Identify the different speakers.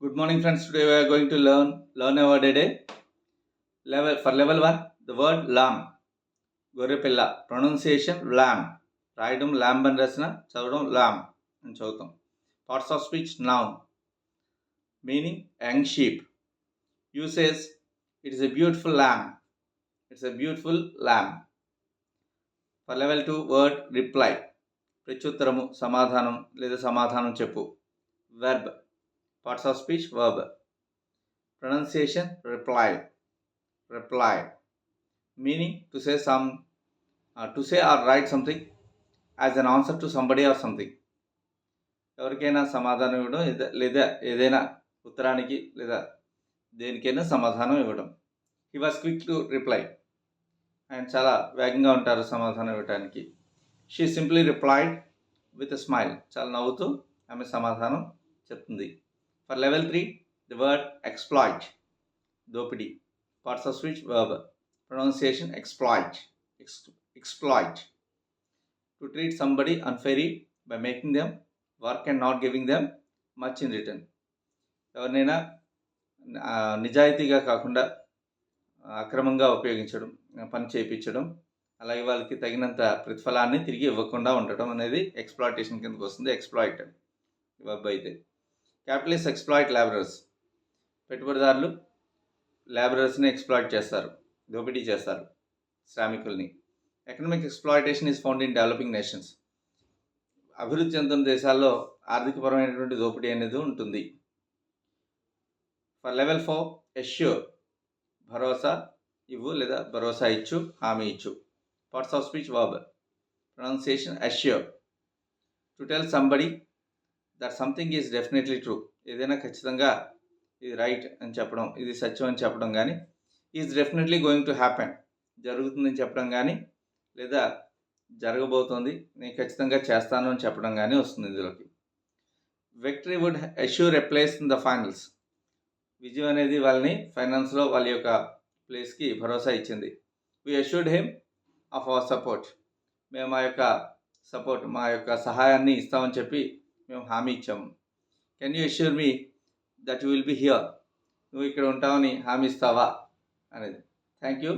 Speaker 1: Good morning, friends. Today we are going to learn our day. Level 1, the word lamb. గొర్రెపిల్ల. Pronunciation lamb. రాయడం lamb అని రాసిన, చదవడం lamb అని చదువుతాం. Parts of speech noun. Meaning young sheep. Uses it is a beautiful lamb. It's a beautiful lamb. For level 2, word reply. ప్రత్యుత్తరము, సమాధానం లేదా సమాధానం చెప్పు. Verb. Parts of speech verb. Pronunciation reply. Meaning to say or write something as an answer to somebody or something. ఎవరికైనా సమాధానం ఇవ్వడం లేదా ఏదైనా ఉత్తరానికి లేదా దేనికైనా సమాధానం ఇవ్వడం. He was quick to reply. ఆయన చాలా వేగంగా ఉంటారు సమాధానం ఇవ్వడానికి. She simply replied with a smile. చాలా నవ్వుతూ ఆమె సమాధానం చెప్తుంది. For level 3, the word exploit. దోపిడీ. Parts of speech verb. Pronunciation exploit. To treat somebody unfairly by making them work and not giving them much in return. ఎవరినైనా నిజాయితీగా కాకుండా అక్రమంగా ఉపయోగించడం, పని చేయించడం, అలాగే వాళ్ళకి తగినంత ప్రతిఫలాన్ని తిరిగి ఇవ్వకుండా ఉండటం అనేది ఎక్స్ప్లాయిటేషన్ కిందకు వస్తుంది. ఎక్స్ప్లాయిట్ వెబ్ అయితే. Capitalist exploit labourers. పెట్టుబడిదారులు లేబరర్స్ని ఎక్స్ప్లాయిట్ చేస్తారు, దోపిడీ చేస్తారు శ్రామికుల్ని. Economic exploitation is found in developing nations. అభివృద్ధి చెందుతున్న దేశాల్లో ఆర్థికపరమైనటువంటి దోపిడీ అనేది ఉంటుంది. For level 4, assure. భరోసా ఇవ్వు లేదా భరోసా ఇచ్చు, హామీ ఇచ్చు. Parts of speech verb. Pronunciation assure. To tell somebody that something is definitely true. ఏదైనా ఖచ్చితంగా ఇది రైట్ అని చెప్పడం, ఇది సత్యం అని చెప్పడం కానీ, is definitely going to happen, జరుగుతుందని చెప్పడం కానీ, లేదా జరగబోతోంది, నేను ఖచ్చితంగా చేస్తాను అని చెప్పడం కానీ వస్తుంది ఇందులోకి. Victory would assure a place in the finals. విజయం అనేది వాళ్ళని ఫైనల్స్లో వాళ్ళ యొక్క ప్లేస్కి భరోసా ఇచ్చింది. We assured him of our support. మేము మా యొక్క సహాయాన్ని ఇస్తామని చెప్పి మేము హామీ ఇచ్చాము. Can you assure me that you will be here. నువ్వు ఇక్కడ ఉంటావని హామీ ఇస్తావా అనేది. Thank you.